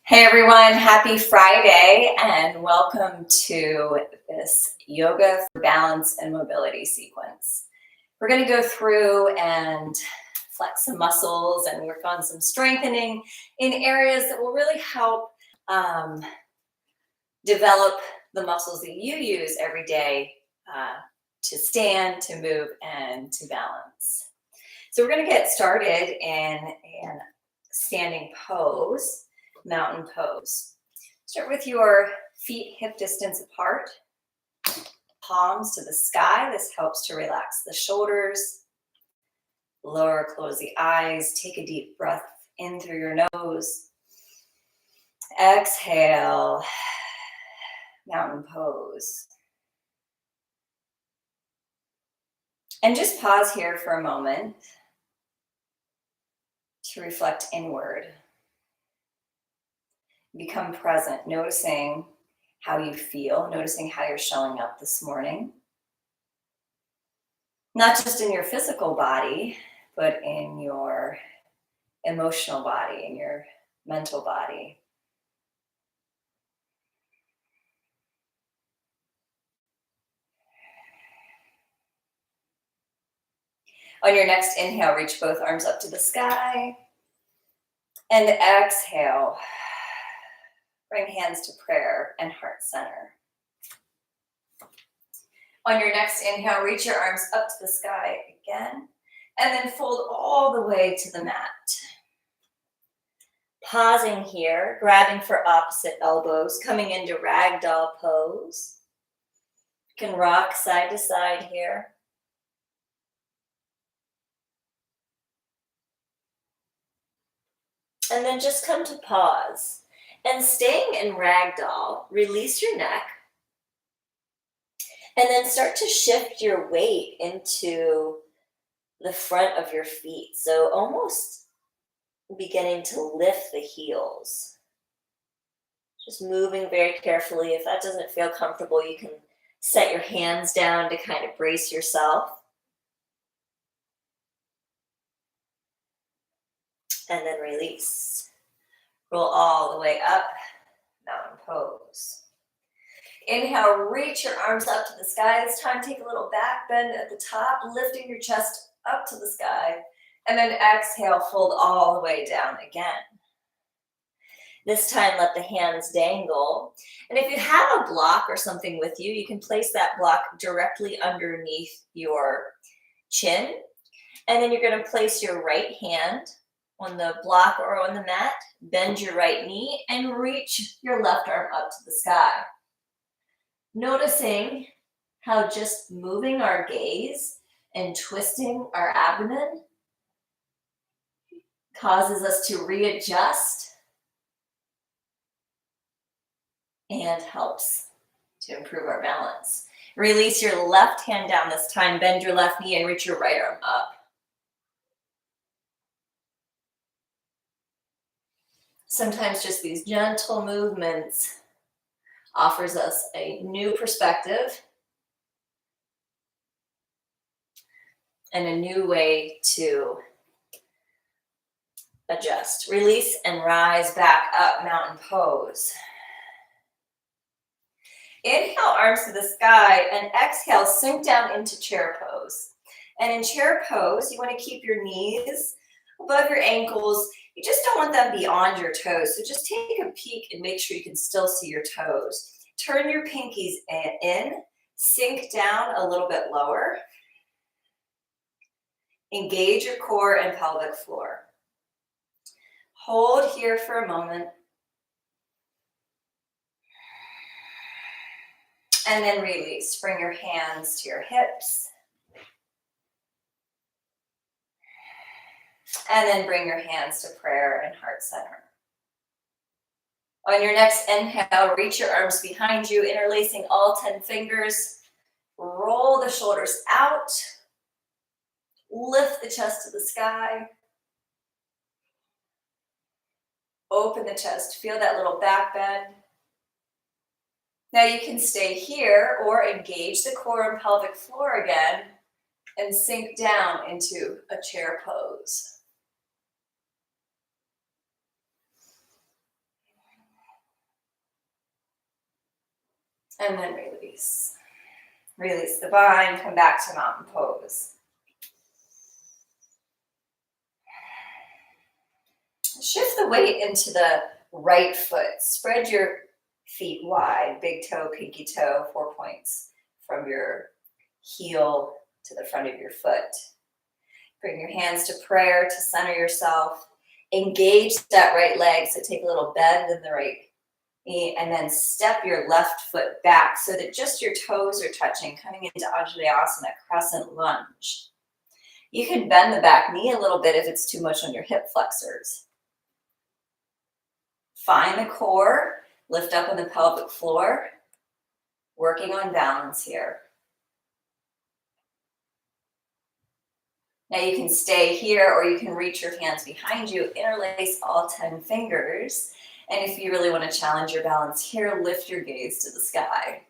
Hey everyone, happy Friday and welcome to this Yoga for Balance and Mobility sequence. We're going to go through and flex some muscles and work on some strengthening in areas that will really help develop the muscles that you use every day to stand, to move, and to balance. So we're going to get started in a standing pose, mountain pose. Start with your feet hip distance apart, palms to the sky. This helps to relax the shoulders. Lower, close the eyes. Take a deep breath in through your nose. Exhale, mountain pose. And just pause here for a moment to reflect inward. Become present, noticing how you feel, noticing how you're showing up this morning. Not just in your physical body, but in your emotional body, in your mental body. On your next inhale, reach both arms up to the sky. And exhale, bring hands to prayer and heart center. On your next inhale, reach your arms up to the sky again, and then fold all the way to the mat. Pausing here, grabbing for opposite elbows, coming into ragdoll pose. You can rock side to side here. And then just come to pause. And staying in ragdoll, release your neck. And then start to shift your weight into the front of your feet. So almost beginning to lift the heels. Just moving very carefully. If that doesn't feel comfortable, you can set your hands down to kind of brace yourself. And then release. Roll all the way up, mountain pose. Inhale, reach your arms up to the sky. This time, take a little back bend at the top, lifting your chest up to the sky. And then exhale, fold all the way down again. This time, let the hands dangle. And if you have a block or something with you, you can place that block directly underneath your chin. And then you're going to place your right hand on the block or on the mat, bend your right knee, and reach your left arm up to the sky. Noticing how just moving our gaze and twisting our abdomen causes us to readjust and helps to improve our balance. Release your left hand down this time, bend your left knee, and reach your right arm up. Sometimes just these gentle movements offers us a new perspective and a new way to adjust. Release and rise back up, mountain pose. Inhale, arms to the sky, and exhale, sink down into chair pose. And in chair pose, you want to keep your knees above your ankles. You just don't want them beyond your toes. So just take a peek and make sure you can still see your toes. Turn your pinkies in, sink down a little bit lower. Engage your core and pelvic floor. Hold here for a moment. And then release. Bring your hands to your hips. And then bring your hands to prayer and heart center. On your next inhale, reach your arms behind you, interlacing all 10 fingers. Roll the shoulders out. Lift the chest to the sky. Open the chest. Feel that little back bend. Now you can stay here or engage the core and pelvic floor again and sink down into a chair pose. And then release. Release the bind, come back to mountain pose. Shift the weight into the right foot. Spread your feet wide, big toe, pinky toe, 4 points from your heel to the front of your foot. Bring your hands to prayer to center yourself. Engage that right leg, so take a little bend in the right knee, and then step your left foot back so that just your toes are touching, coming into Asana, crescent lunge. You can bend the back knee a little bit if it's too much on your hip flexors. Find the core, lift up on the pelvic floor, working on balance here. Now you can stay here or you can reach your hands behind you, interlace all 10 fingers. And if you really want to challenge your balance here, lift your gaze to the sky.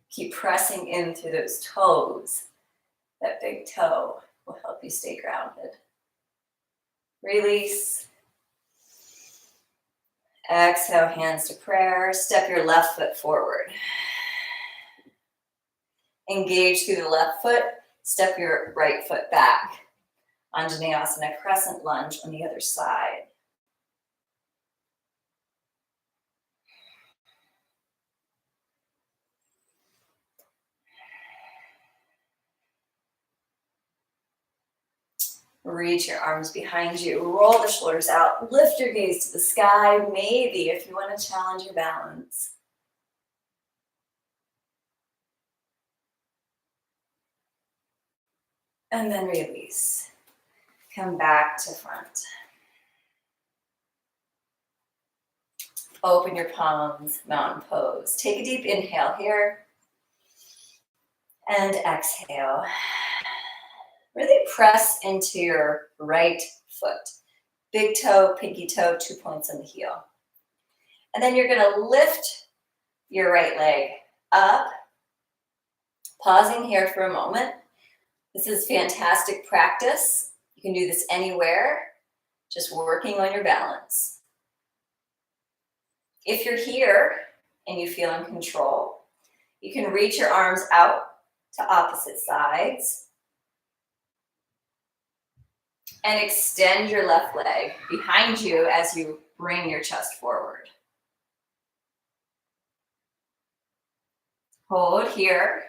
Keep pressing in through those toes. That big toe will help you stay grounded. Release. Exhale, hands to prayer. Step your left foot forward. Engage through the left foot. Step your right foot back. Asana, crescent lunge on the other side. Reach your arms behind you, roll the shoulders out, lift your gaze to the sky, maybe if you want to challenge your balance. And then release. Come back to front. Open your palms, mountain pose. Take a deep inhale here. And exhale. Really press into your right foot. Big toe, pinky toe, 2 points on the heel. And then you're going to lift your right leg up. Pausing here for a moment. This is fantastic practice. You can do this anywhere, just working on your balance. If you're here and you feel in control, you can reach your arms out to opposite sides and extend your left leg behind you as you bring your chest forward. Hold here.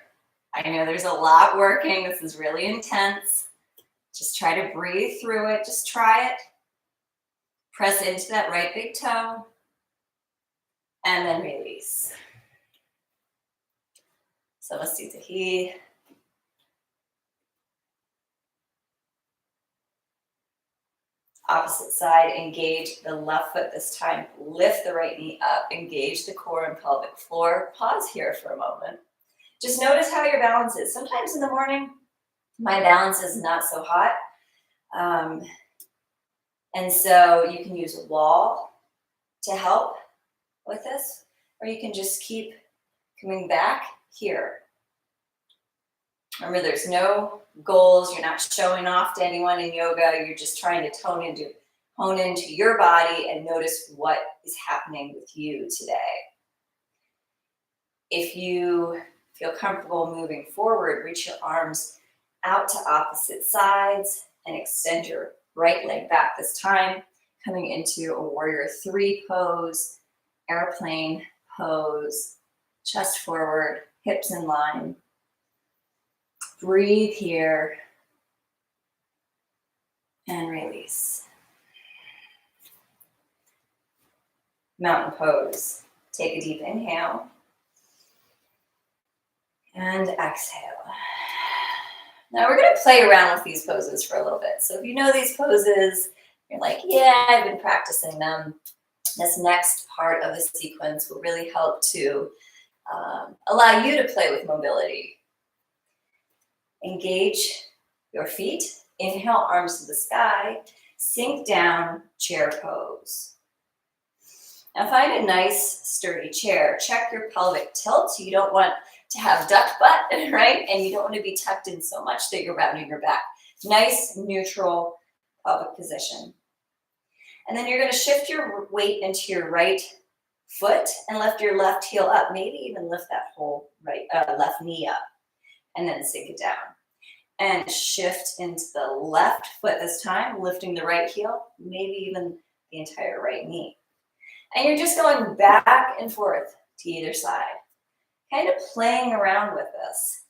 I know there's a lot working. This is really intense. Just try to breathe through it. Just try it. Press into that right big toe. And then release. Samasthita. Opposite side, engage the left foot this time. Lift the right knee up. Engage the core and pelvic floor. Pause here for a moment. Just notice how your balance is. Sometimes in the morning, my balance is not so hot. And so you can use a wall to help with this, or you can just keep coming back here. Remember, there's no goals. You're not showing off to anyone in yoga. You're just trying to hone into your body and notice what is happening with you today. If you feel comfortable moving forward, reach your arms out to opposite sides and extend your right leg back this time, coming into a warrior 3 pose, airplane pose, chest forward, hips in line. Breathe here and release. Mountain pose. Take a deep inhale and exhale. Now we're going to play around with these poses for a little bit. So if you know these poses, you're like, yeah, I've been practicing them. This next part of the sequence will really help to allow you to play with mobility. Engage your feet. Inhale, arms to the sky. Sink down, chair pose. Now find a nice, sturdy chair. Check your pelvic tilt. You don't want to have duck butt, right? And you don't want to be tucked in so much that you're rounding your back. Nice, neutral pelvic position. And then you're going to shift your weight into your right foot and lift your left heel up. Maybe even lift that whole left knee up and then sink it down. And shift into the left foot this time, lifting the right heel, maybe even the entire right knee. And you're just going back and forth to either side, kind of playing around with this.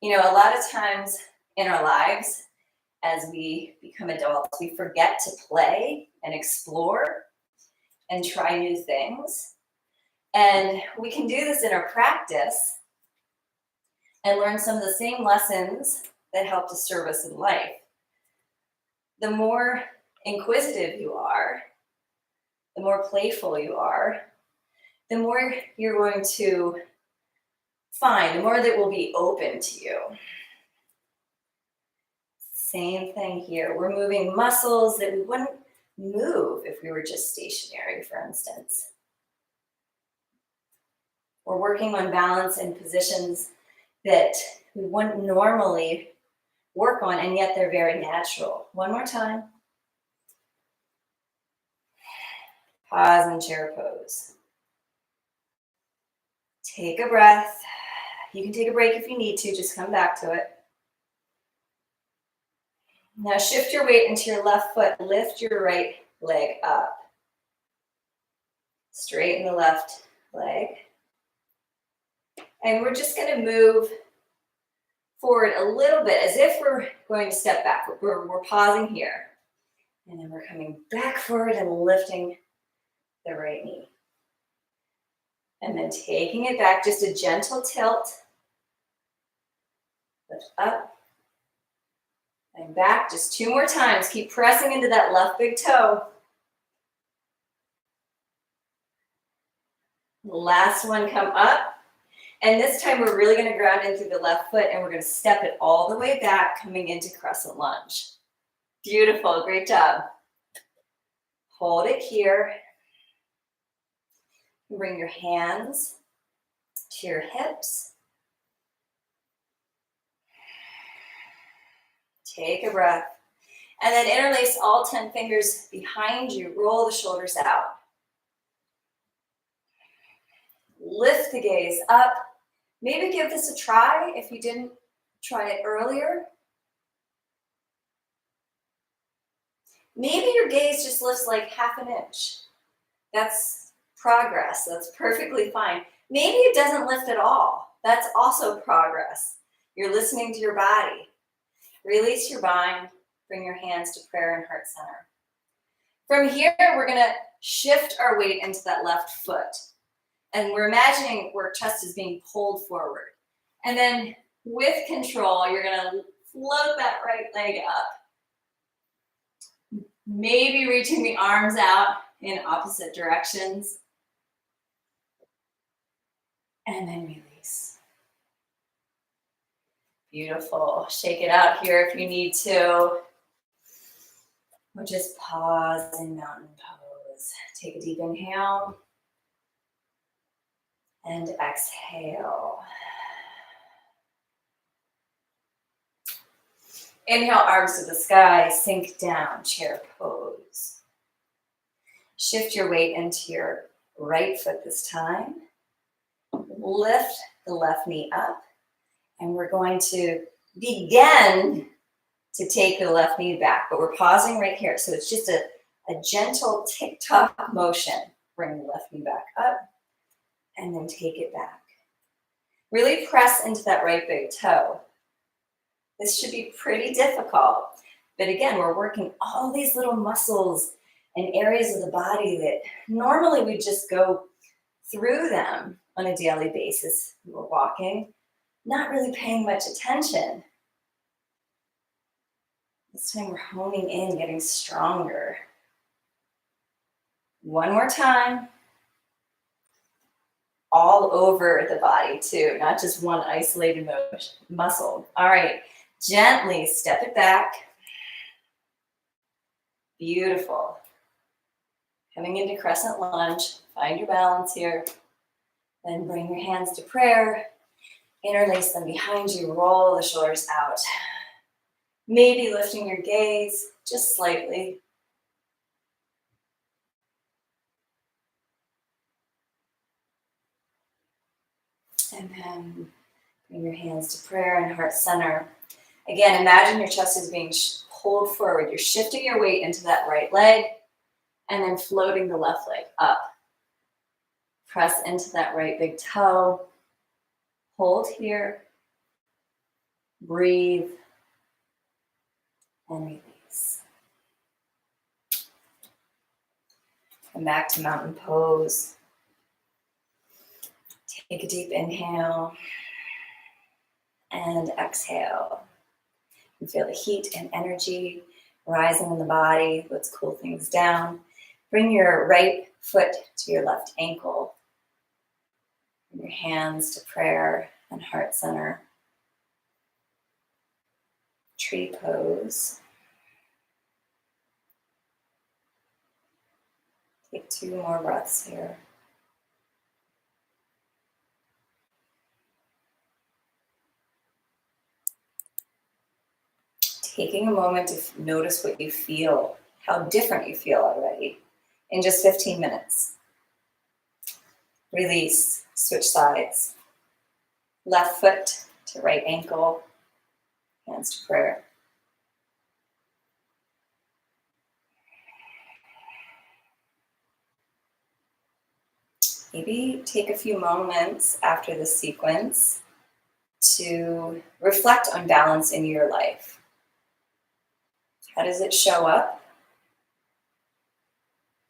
You know, a lot of times in our lives, as we become adults, we forget to play and explore and try new things. And we can do this in our practice and learn some of the same lessons that help to serve us in life. The more inquisitive you are, the more playful you are, the more you're going to find, the more that will be open to you. Same thing here. We're moving muscles that we wouldn't move if we were just stationary, for instance. We're working on balance in positions that we wouldn't normally work on, and yet they're very natural. One more time. Pause and chair pose. Take a breath. You can take a break if you need to, just come back to it. Now shift your weight into your left foot. Lift your right leg up. Straighten the left leg. And we're just going to move forward a little bit as if we're going to step back. We're pausing here. And then we're coming back forward and lifting the right knee. And then taking it back, just a gentle tilt. Lift up and back. Just 2 more times. Keep pressing into that left big toe. Last one, come up. And this time we're really going to ground in through the left foot and we're going to step it all the way back, coming into crescent lunge. Beautiful, great job. Hold it here. Bring your hands to your hips. Take a breath. And then interlace all 10 fingers behind you. Roll the shoulders out. Lift the gaze up. Maybe give this a try if you didn't try it earlier. Maybe your gaze just lifts like half an inch. That's progress. That's perfectly fine. Maybe it doesn't lift at all. That's also progress. You're listening to your body. Release your mind. Bring your hands to prayer and heart center. From here, we're going to shift our weight into that left foot. And we're imagining where chest is being pulled forward. And then with control, you're going to float that right leg up. Maybe reaching the arms out in opposite directions. And then release. Beautiful. Shake it out here if you need to. Or just pause in mountain pose. Take a deep inhale. And exhale. Inhale, arms to the sky, sink down, chair pose. Shift your weight into your right foot this time. Lift the left knee up. And we're going to begin to take the left knee back, but we're pausing right here. So it's just a gentle tick-tock motion. Bring the left knee back up. And then take it back. Really press into that right big toe. This should be pretty difficult. But again, we're working all these little muscles and areas of the body that normally we just go through them on a daily basis. We're walking, not really paying much attention. This time we're honing in, getting stronger. One more time. All over the body too, not just one isolated muscle. All right, gently step it back. Beautiful. Coming into crescent lunge, find your balance here. Then bring your hands to prayer. Interlace them behind you, roll the shoulders out. Maybe lifting your gaze just slightly. And then bring your hands to prayer and heart center. Again, imagine your chest is being pulled forward. You're shifting your weight into that right leg and then floating the left leg up. Press into that right big toe. Hold here. Breathe. And release. Come back to mountain pose. Take a deep inhale and exhale. You feel the heat and energy rising in the body. Let's cool things down. Bring your right foot to your left ankle. Bring your hands to prayer and heart center. Tree pose. Take 2 more breaths here. Taking a moment to notice what you feel, how different you feel already in just 15 minutes. Release, switch sides. Left foot to right ankle, hands to prayer. Maybe take a few moments after this sequence to reflect on balance in your life. How does it show up?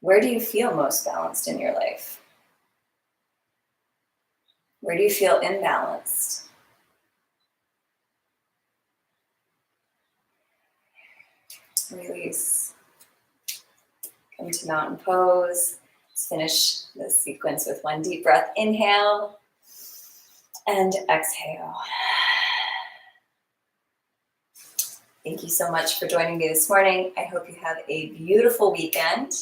Where do you feel most balanced in your life? Where do you feel imbalanced? Release. Come to mountain pose. Let's finish this sequence with 1 deep breath. Inhale and exhale. Thank you so much for joining me this morning. I hope you have a beautiful weekend,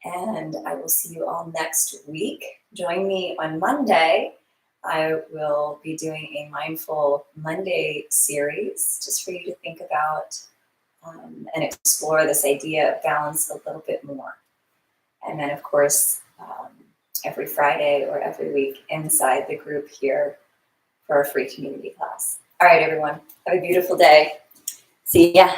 and I will see you all next week. Join me on Monday. I will be doing a Mindful Monday series just for you to think about and explore this idea of balance a little bit more. And then, of course, every Friday or every week inside the group here for a free community class. All right, everyone. Have a beautiful day. See ya.